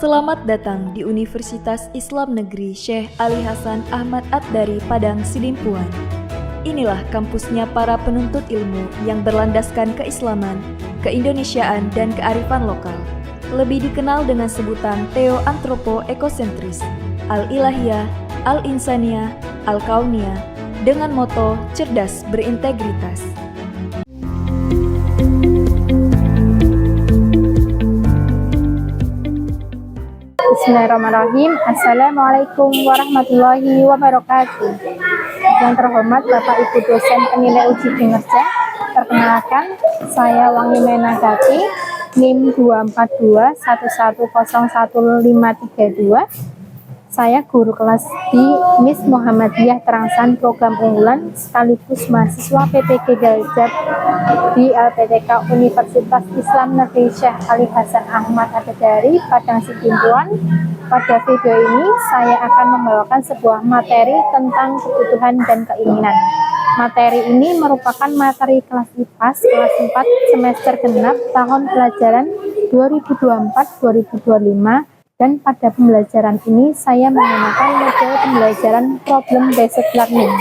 Selamat datang di Universitas Islam Negeri Syekh Ali Hasan Ahmad At-Dari Padang Sidimpuan. Inilah kampusnya para penuntut ilmu yang berlandaskan keislaman, keindonesiaan, dan kearifan lokal. Lebih dikenal dengan sebutan Theo-Antropo-Ekosentris, Al-Ilahiyah, Al-Insaniyah, Al-Kauniyah, dengan moto cerdas berintegritas. Bismillahirrahmanirrahim. Assalamualaikum warahmatullahi wabarakatuh. Yang terhormat Bapak Ibu dosen penilai uji kinerja, perkenalkan saya Wangi Menagati, NIM 24211011532. Saya guru kelas di Miss Muhammadiyah Terangsan program unggulan sekaligus mahasiswa PPG Galzat di LPTK Universitas Islam Negeri Syekh Ali Hasan Ahmad At-Dari Padang Sidimpuan. Pada video ini saya akan membawakan sebuah materi tentang kebutuhan dan keinginan. Materi ini merupakan materi kelas IPAS kelas 4 semester genap tahun pelajaran 2024-2025. Dan pada pembelajaran ini saya menggunakan metode pembelajaran problem based learning.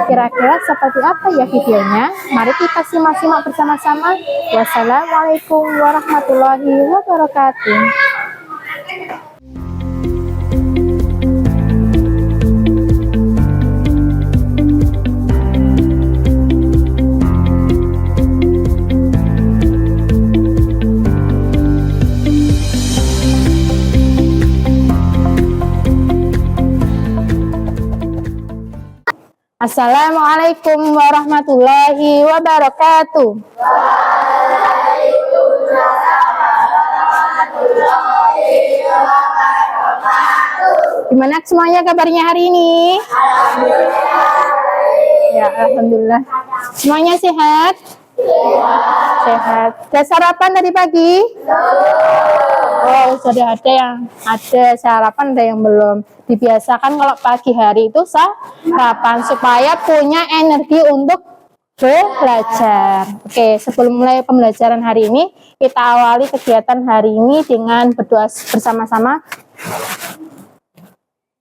Kira-kira seperti apa ya videonya? Mari kita simak-simak bersama-sama. Wassalamualaikum warahmatullahi wabarakatuh. Assalamualaikum warahmatullahi wabarakatuh. Waalaikumsalam warahmatullahi wabarakatuh. Gimana semuanya kabarnya hari ini? Alhamdulillah. Ya, alhamdulillah. Semuanya sehat? Sehat. Sudah sarapan tadi pagi? Oh, sudah ada sarapan, ada yang belum. Dibiasakan kalau pagi hari itu sarapan supaya punya energi untuk belajar. Oke, sebelum mulai pembelajaran hari ini, kita awali kegiatan hari ini dengan berdoa bersama-sama.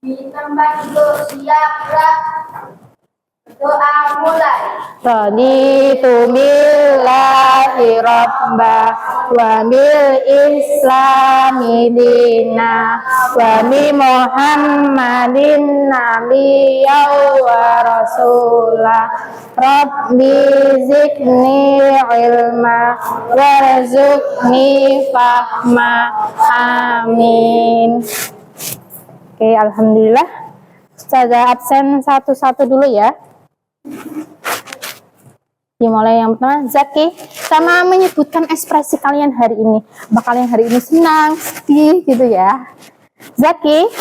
Di tempat duduk siap gerak. Doa mulai. Raditu billahi rabba wa bil islami dina wa bi muhammadin nabiyya wa rasulah. Rabbi zidni ilma warzuqni fahma. Amin. Oke, alhamdulillah. Saya absen satu-satu dulu ya. Dimulai yang pertama, Zaki, sama menyebutkan ekspresi kalian hari ini. Apa kalian hari ini senang, sedih gitu ya. Zaki,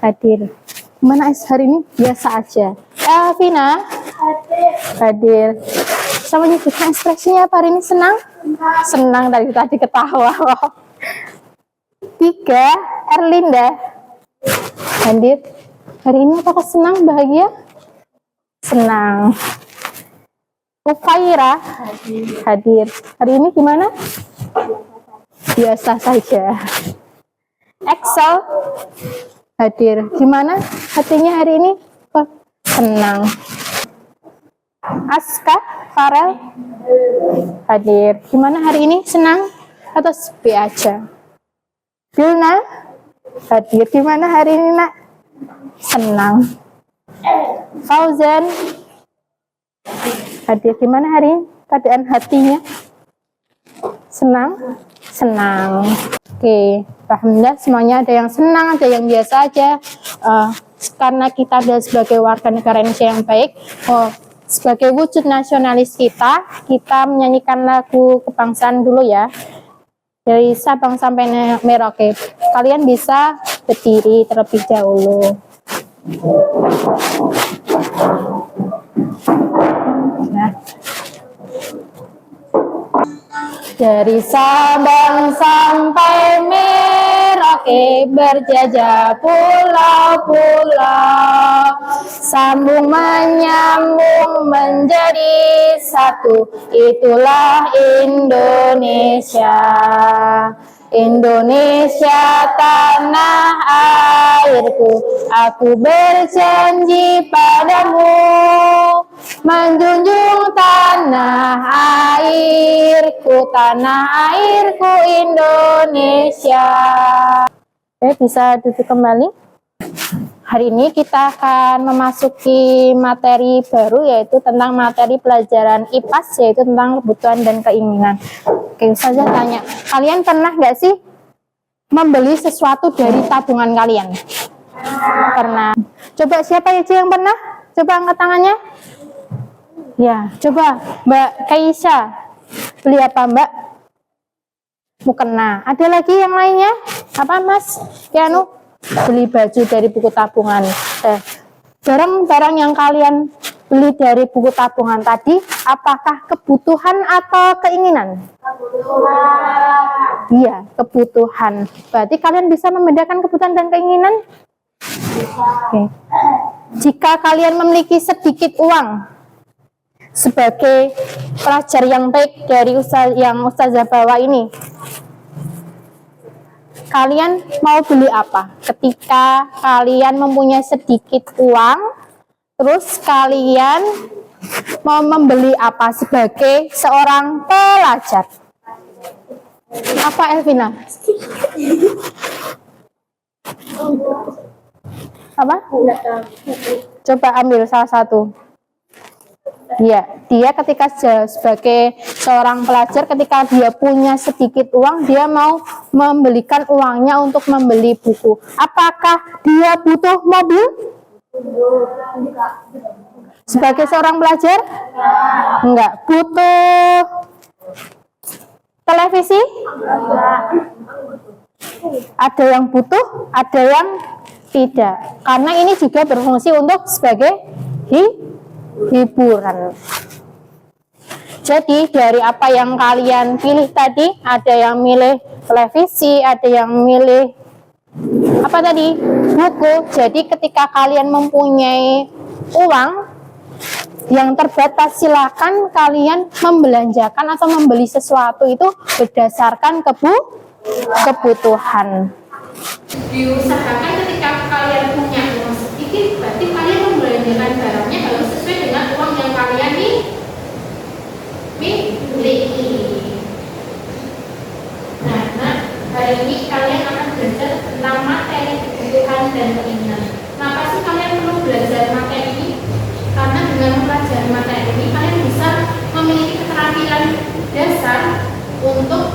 hadir. Gimana hari ini? Biasa aja. Elvina, hadir. Sama menyebutkan ekspresinya apa hari ini? Senang? Senang dari tadi ketawa. 3, Erlinda, hadir. Hari ini apakah senang, bahagia? Senang. Ufaira hadir. Hari ini gimana? Biasa saja. Excel hadir. Gimana hatinya hari ini? Senang. Aska, Farel hadir. Gimana hari ini? Senang atau sepi aja? Bilna hadir. Gimana hari ini, Nak? Senang. Fauzan hadir. Gimana hari ini keadaan hatinya? Senang? Senang. Oke, alhamdulillah semuanya ada yang senang, ada yang biasa aja. Karena kita ada sebagai warga negara Indonesia yang baik, sebagai wujud nasionalis kita menyanyikan lagu kebangsaan dulu ya. Dari Sabang sampai Merauke. Kalian bisa berdiri terlebih dahulu. Nah. Dari Sabang sampai Merauke berjajah pulau-pulau, sambung menyambung menjadi satu, itulah Indonesia. Indonesia tanah airku, aku berjanji padamu menjunjung tanah airku Indonesia. Oke, bisa duduk kembali. Hari ini kita akan memasuki materi baru, yaitu tentang materi pelajaran IPAS, yaitu tentang kebutuhan dan keinginan. Oke, saja tanya, kalian pernah nggak sih membeli sesuatu dari tabungan kalian? Pernah. Coba siapa aja yang pernah? Coba angkat tangannya. Ya, coba Mbak Kaisa. Beli apa Mbak? Mukena. Ada lagi yang lainnya? Apa Mas Kianu? Beli baju dari buku tabungan. Barang-barang yang kalian beli dari buku tabungan tadi, apakah kebutuhan atau keinginan? Kebutuhan. Iya, kebutuhan. Berarti kalian bisa membedakan kebutuhan dan keinginan? Oke. Jika kalian memiliki sedikit uang, sebagai pelajar yang baik dari Ustazah bawa ini, kalian mau beli apa? Ketika kalian mempunyai sedikit uang, terus kalian mau membeli apa sebagai seorang pelajar? Apa Elvina? Apa? Coba ambil salah satu. Ya, dia ketika sebagai seorang pelajar, ketika dia punya sedikit uang, dia mau membelikan uangnya untuk membeli buku. Apakah dia butuh mobil? Sebagai seorang pelajar? Enggak. Butuh televisi? Ada yang butuh, ada yang tidak. Karena ini juga berfungsi untuk sebagai hiburan. Jadi dari apa yang kalian pilih tadi, ada yang milih televisi, ada yang milih apa tadi? Buku. Jadi ketika kalian mempunyai uang yang terbatas, silakan kalian membelanjakan atau membeli sesuatu itu berdasarkan kebutuhan. Diusahakan ketika kalian punya uang sedikit, berarti kalian membelanjakan barangnya harus sesuai dengan uang yang kalian miliki. Nah, hari ini kalian akan belajar tentang materi kebutuhan dan keinginan. Kenapa sih kalian perlu belajar materi ini? Karena dengan mempelajari materi ini, kalian bisa memiliki keterampilan dasar untuk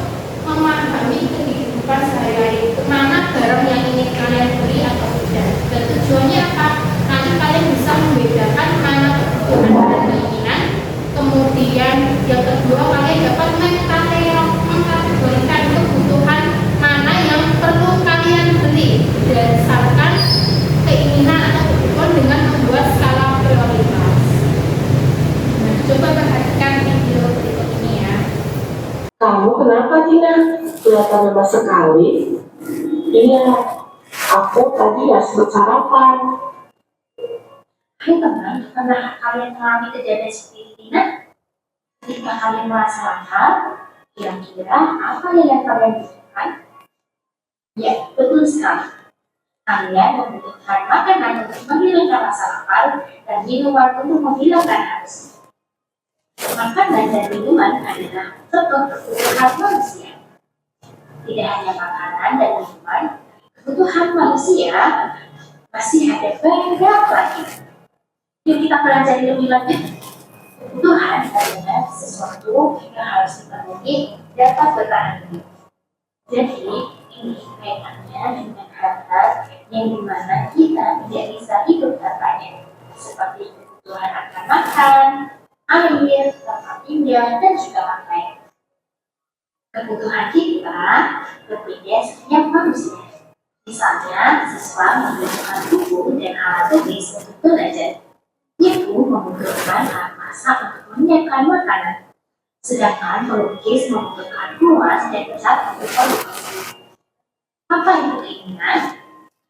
memahami kehidupan sehari-hari, mana barang yang ingin kalian beli atau tidak. Dan tujuannya apa? Nanti kalian bisa membedakan mana kebutuhan dan keinginan. Kemudian yang kedua, kalian dapat mengkategorikan kebutuhan mana yang perlu kalian beli berdasarkan keinginan atau kebutuhan dengan membuat skala prioritas. Nah, coba perhatikan video berikut ini ya. Kamu kenapa Tina? Kelihatan lemas sekali. Iya, aku tadi ya sempat sarapan. Hai teman, pernah kalian mengalami kejadian seperti ini? Ketika kalian merasa lapar, kira-kira apa yang kalian butuhkan? Ya, betul sekali. Kalian membutuhkan makanan untuk menghilangkan rasa lapar dan minuman untuk menghilangkan haus. Makanan dan minuman adalah contoh kebutuhan manusia. Tidak hanya makanan dan minuman, kebutuhan manusia masih ada banyak lagi. Yuk kita pelajari lebih lanjut. Kebutuhan adalah sesuatu yang harus dipenuhi dapat bertahan hidup. Jadi ini kaitannya dengan hal-hal yang dimana kita tidak bisa hidup tanpanya, seperti kebutuhan akan makan, air, tempat tinggal, dan juga pakai. Kebutuhan kita berbeda setiap manusia. Misalnya, siswa membutuhkan buku dan alat tulis untuk belajar. Ibu membutuhkan alat masak untuk menyiapkan makanan. Sedangkan pelukis membutuhkan kuas dan cat untuk produksi. Apa itu keinginan?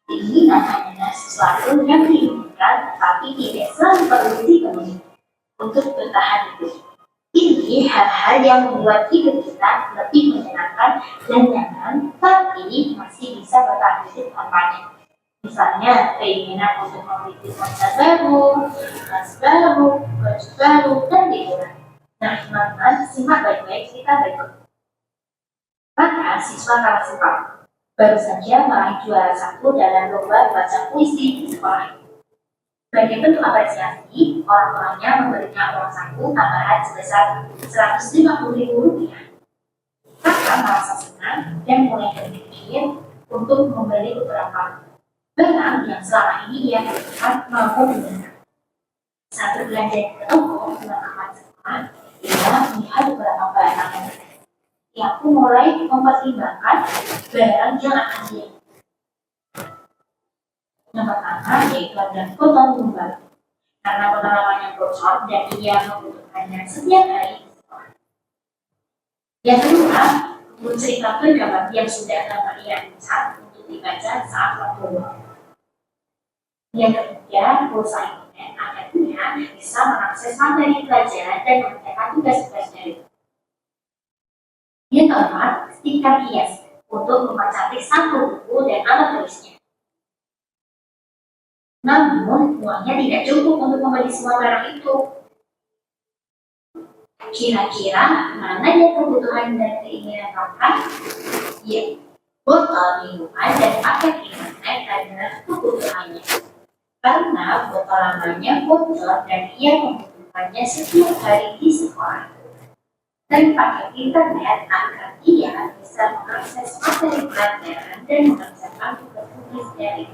Keinginan adalah sesuatu yang diinginkan tetapi tidak selalu perlu dipenuhi untuk bertahan hidup. Ini hal-hal yang membuat hidup kita lebih menyenangkan dan nyaman, tapi masih bisa bertahan hidup tanpanya. Misalnya, keinginan untuk memiliki pacar baru, tas baru, baju baru, dan liburan. Nah, teman-teman, simak baik-baik cerita berikut. Maka, siswa kelas 4 baru saja meraih juara 1 dalam lomba baca puisi di sekolah. Sebagai bentuk apresiasi, orang tuanya memberinya uang saku tambahan sebesar Rp150.000. Kakak merasa senang dan mulai berpikir untuk membeli beberapa barang yang selama ini ia butuhkan mampu dibeli. Saat berbelanja ke toko teman-teman sekolah, ia melihat beberapa barang yang pun mulai mempertimbangkan barang yang akan dia. Yang pertama yaitu ada botol tumbal, karena botol lamanya bocor dan ia membutuhkannya setiap hari di sekolah. Yang kedua, buku cerita bergambar yang sudah lama ia incar untuk dibaca saat waktu luang. Yang ketiga, pulsa internet agar ia bisa mengakses materi pelajaran dan mengerjakan tugas-tugas dari. Yang keempat, stiker hias untuk mempercantik satu buku dan alat tulisnya. Namun, uangnya tidak cukup untuk membeli semua barang itu. Kira-kira mana yang kebutuhan dan keinginan kakak? Ya, botol minuman dan paket internet adalah kebutuhannya. Karena botol lamanya bocor dan ia membutuhkannya setiap hari di sekolah. Dan paket internet agar ia bisa mengakses materi pelajaran dan mengerjakan tugas-tugas dari.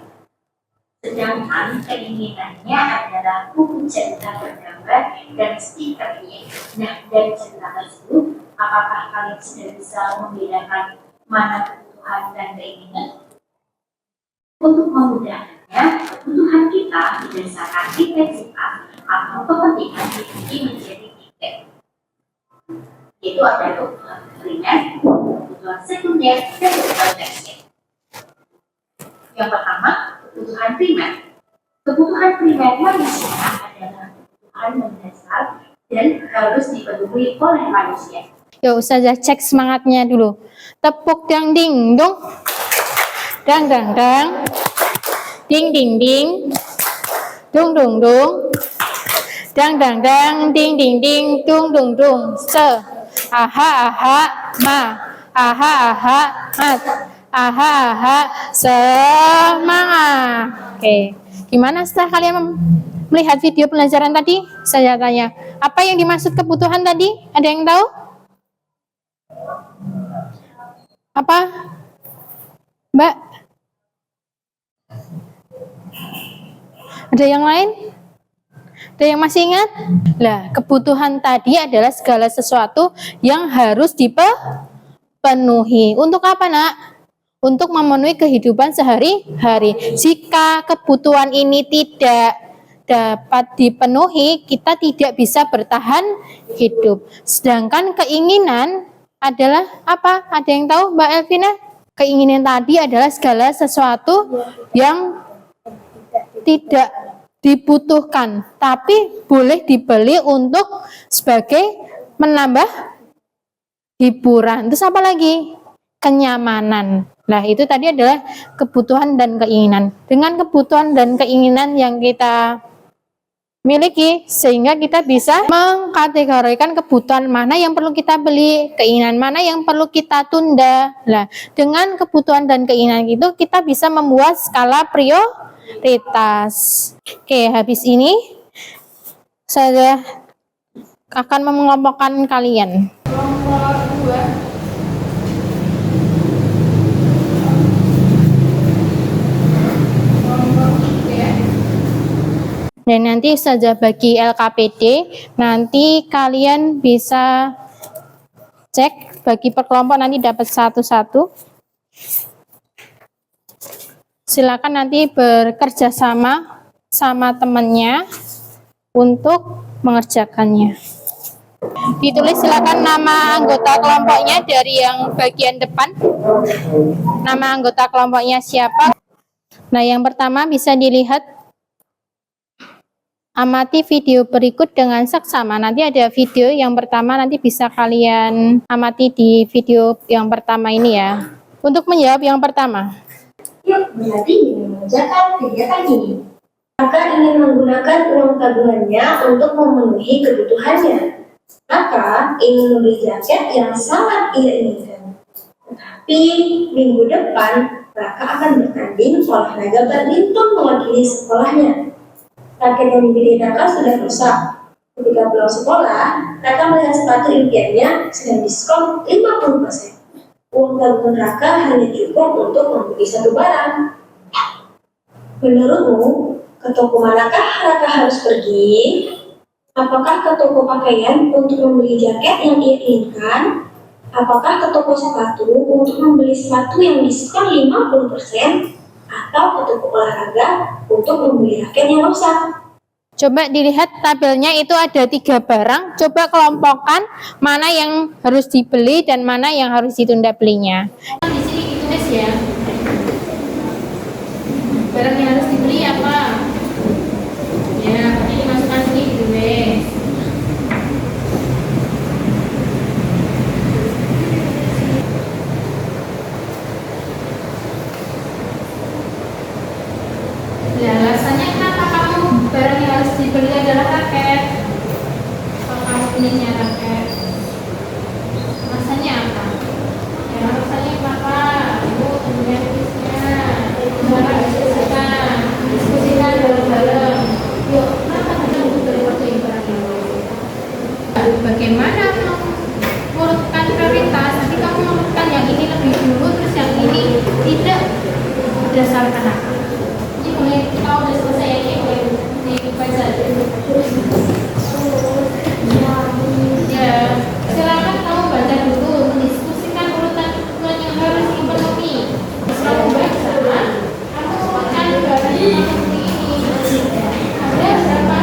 Sedangkan keinginannya adalah buku cerita bergambar dan stikernya. Nah, dari cerita tersebut, apakah kalian sudah bisa membedakan mana kebutuhan dan keinginan? Untuk memudahkannya, kebutuhan kita berdasarkan intensitas atau kepentingan dibagi menjadi 3. Yaitu ada kebutuhan primer, kebutuhan sekunder, dan kebutuhan tersier. Yang pertama, kebutuhan primer. Kebutuhan primer manusia adalah kebutuhan mendasar dan harus dipenuhi oleh manusia. Yuk Ustazah cek semangatnya dulu. Tepuk dang ding dong. Dang dang dang. Ding ding ding. Dung dung dung. Dang dang dang ding ding ding dung dung dung. Se. Aha aha ma. Aha aha mat. Aha aha semangat. Oke. Gimana setelah kalian melihat video pelajaran tadi? Saya tanya, apa yang dimaksud kebutuhan tadi? Ada yang tahu? Apa? Mbak? Ada yang lain? Ada yang masih ingat? Lah, kebutuhan tadi adalah segala sesuatu yang harus dipenuhi. Untuk apa, Nak? Untuk memenuhi kehidupan sehari-hari. Jika kebutuhan ini tidak dapat dipenuhi, kita tidak bisa bertahan hidup. Sedangkan keinginan adalah apa? Ada yang tahu, Mbak Elvina? Keinginan tadi adalah segala sesuatu yang tidak dibutuhkan, tapi boleh dibeli untuk sebagai menambah hiburan. Terus apa lagi? Kenyamanan. Nah, itu tadi adalah kebutuhan dan keinginan. Dengan kebutuhan dan keinginan yang kita miliki, sehingga kita bisa mengkategorikan kebutuhan mana yang perlu kita beli, keinginan mana yang perlu kita tunda. Nah, dengan kebutuhan dan keinginan itu, kita bisa membuat skala prioritas. Oke, habis ini saya akan mengelompokkan kalian. Kelompok 2. Dan nanti saja bagi LKPD, nanti kalian bisa cek bagi per kelompok, nanti dapat satu-satu. Silakan nanti bekerja sama temannya untuk mengerjakannya. Ditulis silakan nama anggota kelompoknya dari yang bagian depan. Nama anggota kelompoknya siapa? Nah, yang pertama bisa dilihat Amati video berikut dengan seksama. Nanti ada video yang pertama, nanti bisa kalian amati di video yang pertama ini ya. Untuk menjawab yang pertama. Yuk, berarti dengan mengerjakan kegiatan ini. Maka ingin menggunakan uang tabungannya untuk memenuhi kebutuhannya. Maka ingin membeli jaket yang sangat ia inginkan. Tetapi minggu depan Raka akan bertanding olahraga badminton mewakili sekolahnya. Raket yang dibeli Raka sudah rusak. Ketika pulang sekolah, Raka melihat sepatu impiannya sedang diskon 50%. Uang tabungan Raka hanya cukup untuk membeli satu barang. Menurutmu, ke toko manakah Raka harus pergi? Apakah ke toko pakaian untuk membeli jaket yang ia inginkan? Apakah ke toko sepatu untuk membeli sepatu yang diskon 50%? Atau ke toko olahraga untuk membeli raket yang rusak? Coba dilihat tabelnya, itu ada 3 barang. Coba kelompokkan mana yang harus dibeli dan mana yang harus ditunda belinya. Di sini ditulis ya. Barang yang harus dibeli apa? Ya, ini dimasukkan sini ditulis. Nah, alasannya kenapa kamu barang yang harus dibeli adalah raket? Kalau kamu punya raket, alasannya apa? Ya, alasannya apa? Ibu kemudian tulisnya, barang diskusikan bareng-bareng. Yuk, kenapa kita butuh dari waktu yang barang ini? Bagaimana mengurutkan prioritas? Nanti kamu mengurutkan yang ini lebih dulu, terus yang ini tidak, berdasarkan apa? Boleh, kita udah selesai ya, boleh dibaca. Ya, silakan kamu baca dulu, mendiskusikan urutan kebutuhan yang harus dipenuhi. Kamu baca, kamu urutkan barangnya seperti ini. Ada berapa?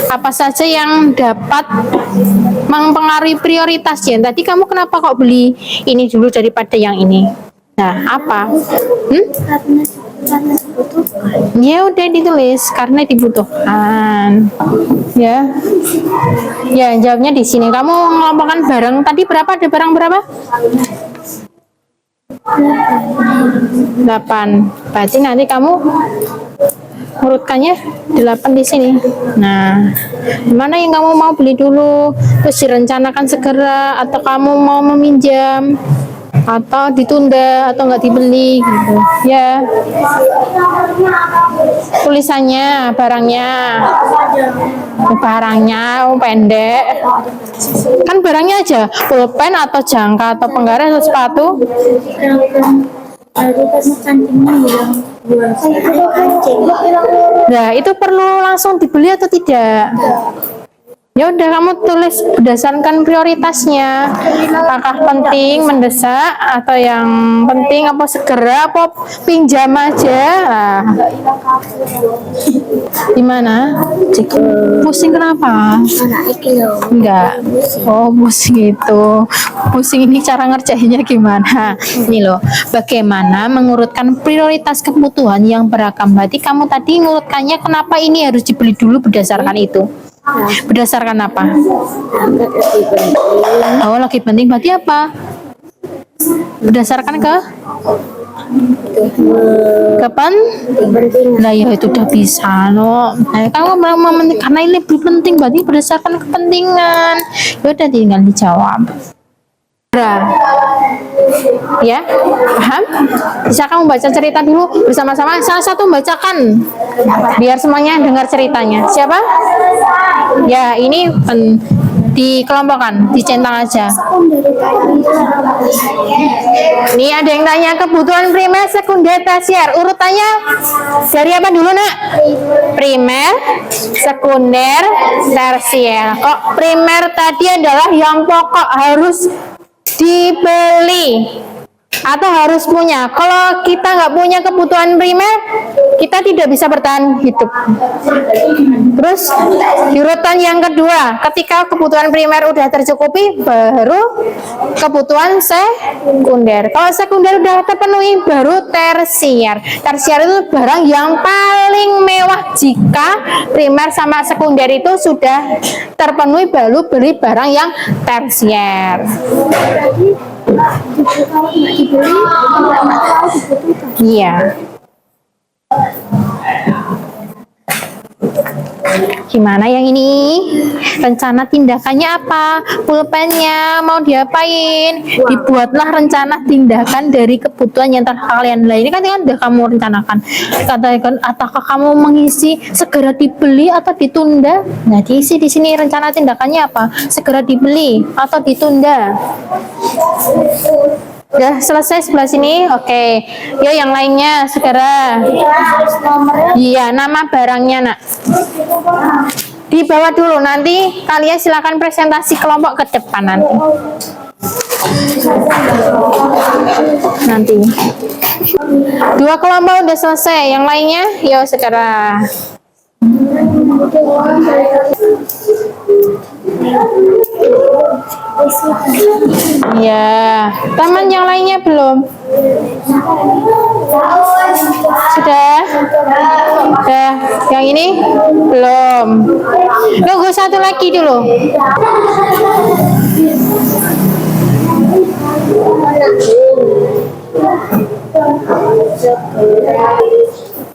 Apa saja yang dapat mempengaruhi prioritasnya? Tadi kamu kenapa kok beli ini dulu daripada yang ini? Nah, apa? Karena dibutuhkan. Ya udah ditulis karena dibutuhkan. Ya. Ya, jawabnya di sini. Kamu mengelompokkan barang tadi berapa? Ada barang berapa? 8. Berarti nanti kamu urutkannya 8 di sini. Nah, mana yang kamu mau beli dulu, terus direncanakan segera, atau kamu mau meminjam, atau ditunda, atau nggak dibeli gitu. Ya, tulisannya, barangnya pendek, kan barangnya aja, pulpen atau jangka atau penggaris atau sepatu. Prioritas cantingnya bilang buat kancing. Nah, itu perlu langsung dibeli atau tidak? Ya udah, kamu tulis berdasarkan prioritasnya. Apakah penting, mendesak, atau yang penting apa segera, apa pinjam aja. Nah. Gimana? Pusing kenapa? Anak iki loh. Enggak. Oh, pusing itu. Pusing ini cara ngerjainnya gimana? Ini loh, bagaimana mengurutkan prioritas kebutuhan yang beragam. Berarti kamu tadi ngurutkannya kenapa ini harus dibeli dulu berdasarkan itu? Berdasarkan apa? Lebih penting. Oh, lagi penting berarti apa? Berdasarkan ke? Kapan? Penting. Nah, ya itu udah bisa loh. Nah, kamu karena ini lebih penting berarti berdasarkan kepentingan. Ya udah tinggal dijawab. Ya, paham? Bisa kamu baca cerita dulu bersama-sama. Salah satu bacakan biar semuanya dengar ceritanya. Siapa? Ya, ini dikelompokkan, dicentang aja. Ini ada yang tanya kebutuhan primer, sekunder, tersier. Urutannya dari apa dulu, Nak? Primer, sekunder, tersier. Kok primer tadi adalah yang pokok harus dibeli atau harus punya. Kalau kita nggak punya kebutuhan primer, kita tidak bisa bertahan hidup. Terus di urutan yang kedua, ketika kebutuhan primer udah tercukupi, baru kebutuhan sekunder. Kalau sekunder udah terpenuhi, baru tersier. Tersier itu barang yang paling mewah. Jika primer sama sekunder itu sudah terpenuhi, baru beli barang yang tersier. Iya. Gimana yang ini? Rencana tindakannya apa? Pulpennya mau diapain? Dibuatlah rencana tindakan dari kebutuhan yang telah kalian beli. Ini kan udah kamu rencanakan. Katakan, apakah kamu mengisi segera dibeli atau ditunda? Nah, diisi di sini rencana tindakannya apa? Segera dibeli atau ditunda? Udah selesai sebelah sini, oke. Yuk yang lainnya segera. Iya, nama barangnya nak. Di bawah dulu, nanti kalian silakan presentasi kelompok ke depan nanti. Dua kelompok udah selesai, yang lainnya yuk segera. Ya, teman yang lainnya belum? Sudah? Sudah. Yang ini belum. Tunggu satu lagi dulu.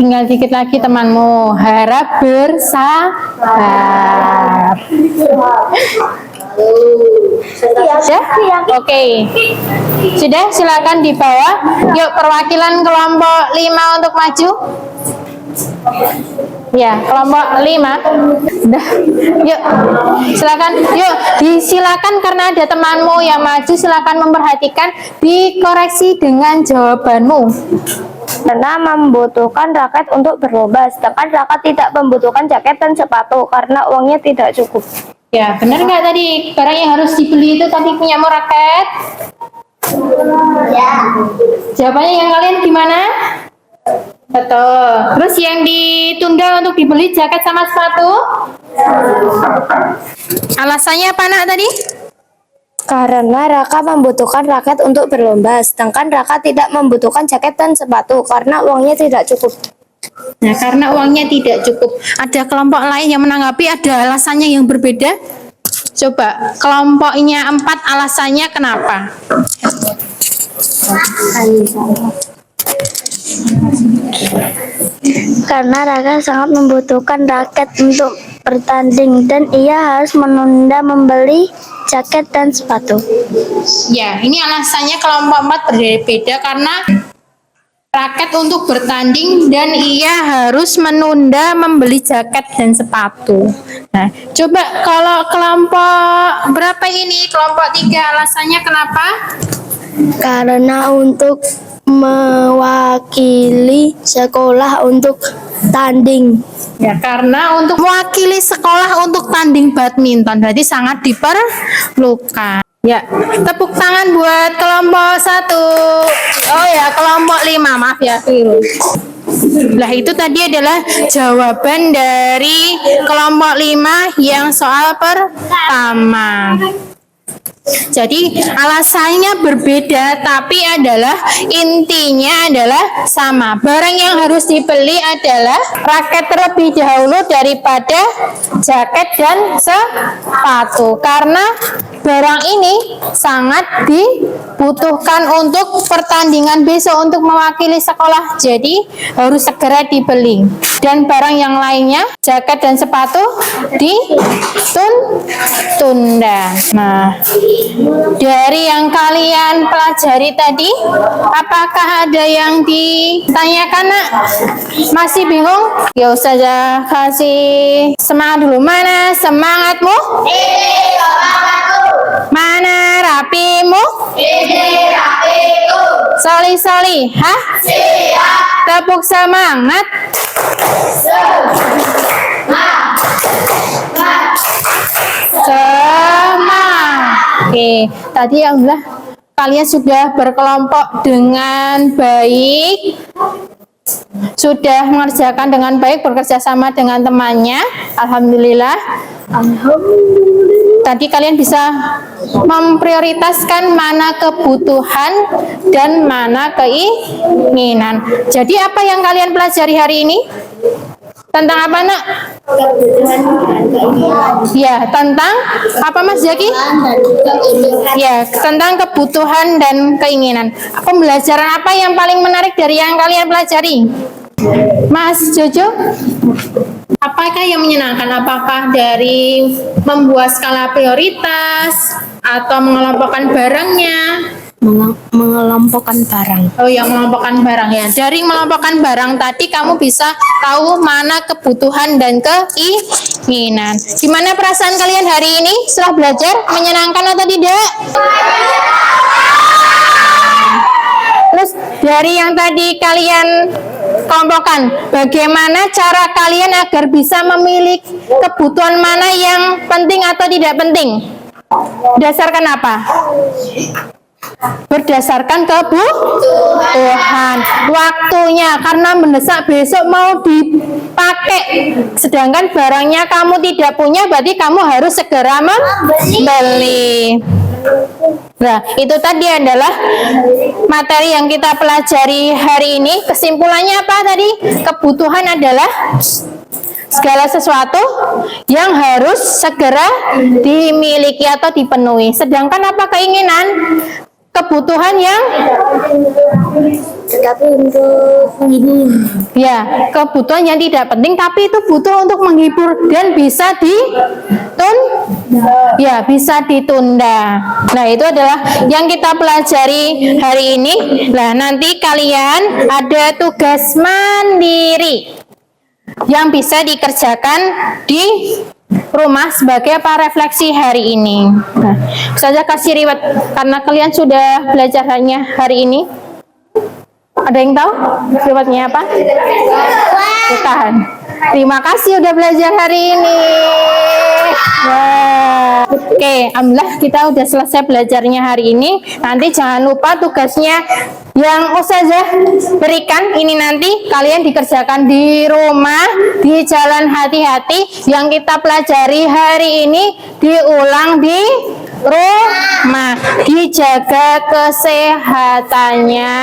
Tinggal dikit lagi temanmu. Harap bersabar. Sudah? Oke. Sudah, silakan di bawah. Yuk perwakilan kelompok 5 untuk maju. Ya, kelompok 5. Udah. Yuk. Silakan. Yuk, disilakan karena ada temanmu yang maju, silakan memperhatikan, dikoreksi dengan jawabanmu. Karena membutuhkan raket untuk berlomba, sedangkan raket tidak membutuhkan jaket dan sepatu karena uangnya tidak cukup. Ya, benar nggak tadi? Barang yang harus dibeli itu tadi punyamu raket? Ya. Jawabannya yang kalian gimana? Betul. Terus yang ditunda untuk dibeli jaket sama sepatu? Alasannya apa nak tadi? Karena Raka membutuhkan raket untuk berlomba, sedangkan Raka tidak membutuhkan jaket dan sepatu karena uangnya tidak cukup. Nah, karena uangnya tidak cukup. Ada kelompok lain yang menanggapi ada alasannya yang berbeda? Coba, kelompoknya 4 alasannya kenapa? Karena Raka sangat membutuhkan raket untuk bertanding dan ia harus menunda membeli jaket dan sepatu. Ya, ini alasannya kelompok 4 berbeda karena raket untuk bertanding dan ia harus menunda membeli jaket dan sepatu. Nah, coba kalau kelompok berapa ini? Kelompok 3 alasannya kenapa? Karena untuk mewakili sekolah untuk tanding. Ya, karena untuk mewakili sekolah untuk tanding badminton, berarti sangat diperlukan. Ya, tepuk tangan buat kelompok 1. Oh ya, kelompok 5, maaf ya, keliru. Nah, itu tadi adalah jawaban dari kelompok 5 yang soal pertama. Jadi alasannya berbeda tapi adalah intinya adalah sama. Barang yang harus dibeli adalah raket terlebih dahulu daripada jaket dan sepatu karena barang ini sangat dibutuhkan untuk pertandingan besok untuk mewakili sekolah. Jadi harus segera dibeli. Dan barang yang lainnya, jaket dan sepatu ditunda. Nah, dari yang kalian pelajari tadi, apakah ada yang ditanyakan, nak? Masih bingung? Ya Ustazah kasih semangat dulu. Mana semangatmu? Ini semangatku. Mana rapimu? Ini rapiku. Soli-soli, hah? Siap. Tepuk semangat. Semangat. Oke, tadi alhamdulillah kalian sudah berkelompok dengan baik. Sudah mengerjakan dengan baik, bekerja sama dengan temannya. Alhamdulillah. Tadi kalian bisa memprioritaskan mana kebutuhan dan mana keinginan. Jadi apa yang kalian pelajari hari ini? Tentang apa, Nak? Ya, tentang apa, Mas Zaki? Ya, tentang kebutuhan dan keinginan. Pembelajaran apa yang paling menarik dari yang kalian pelajari? Mas Jojo? Apakah yang menyenangkan? Apakah dari membuat skala prioritas atau mengelompokkan barangnya? Mengelompokkan barang. Oh ya, mengelompokkan barang ya. Dari mengelompokkan barang tadi kamu bisa tahu mana kebutuhan dan keinginan. Gimana perasaan kalian hari ini setelah belajar? Menyenangkan atau tidak? Terus dari yang tadi kalian kelompokkan, bagaimana cara kalian agar bisa memilih kebutuhan mana yang penting atau tidak penting? Berdasarkan apa? Berdasarkan kebutuhan, waktunya, karena mendesak besok mau dipakai, sedangkan barangnya kamu tidak punya, berarti kamu harus segera membeli. Nah, itu tadi adalah materi yang kita pelajari hari ini. Kesimpulannya apa tadi? Kebutuhan adalah segala sesuatu yang harus segera dimiliki atau dipenuhi. Sedangkan apa keinginan? Kebutuhan yang Tetapi untuk menghibur. ya, kebutuhan yang tidak penting tapi itu butuh untuk menghibur dan bisa bisa ditunda. Nah, itu adalah yang kita pelajari hari ini. Nah, nanti kalian ada tugas mandiri yang bisa dikerjakan di rumah sebagai apa refleksi hari ini. Nah, saja kasih riwayat karena kalian sudah belajarnya hari ini. Ada yang tahu riwayatnya apa? Bukan. Terima kasih udah belajar hari ini. Nah, oke, alhamdulillah kita udah selesai belajarnya hari ini. Nanti jangan lupa tugasnya yang Ustazah berikan ini nanti kalian dikerjakan di rumah, di jalan hati-hati. Yang kita pelajari hari ini diulang di rumah, dijaga kesehatannya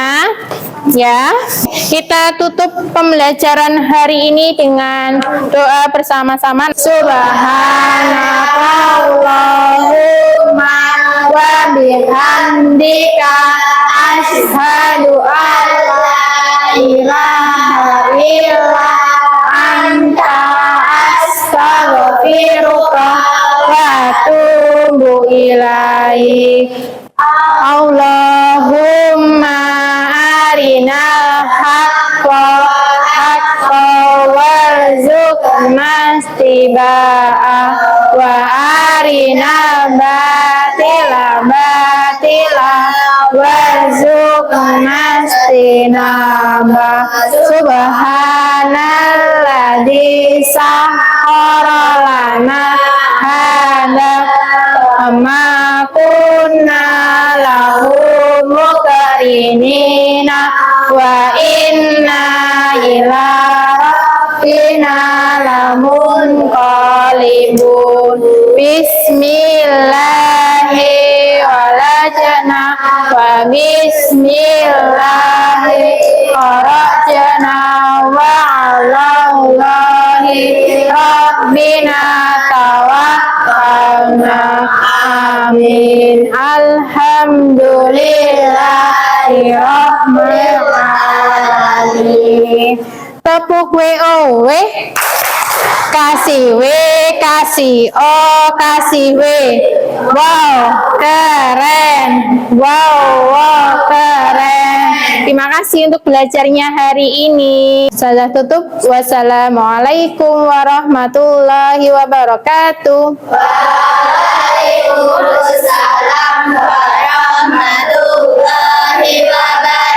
ya. Kita tutup pembelajaran hari ini dengan doa bersama-sama. Subhanakallahumma wa bihamdika asyhadu an la ilaha illa anta astaghfiruka wa atubu ilaik. Allahumma arinal haqqa haqqa warzuqna istiba'ah wa arinal batila batila warzuqna istinabah. Subhanalladzi sahhara lana hadza ma kunna lahu muqrinina wa inna ila rabbina lamunqalibun. Bismillahi walajna wa bismillahi kharajna wa alallahi rabbina tawakkalna. Amin. Alhamdulillahi rabbil alamin. Tepuk WO weh. Kasih W, kasih O, kasih W. Wow, keren. Wow, keren. Terima kasih untuk belajarnya hari ini. Saya tutup. Wassalamualaikum warahmatullahi wabarakatuh. Waalaikumsalam warahmatullahi wabarakatuh.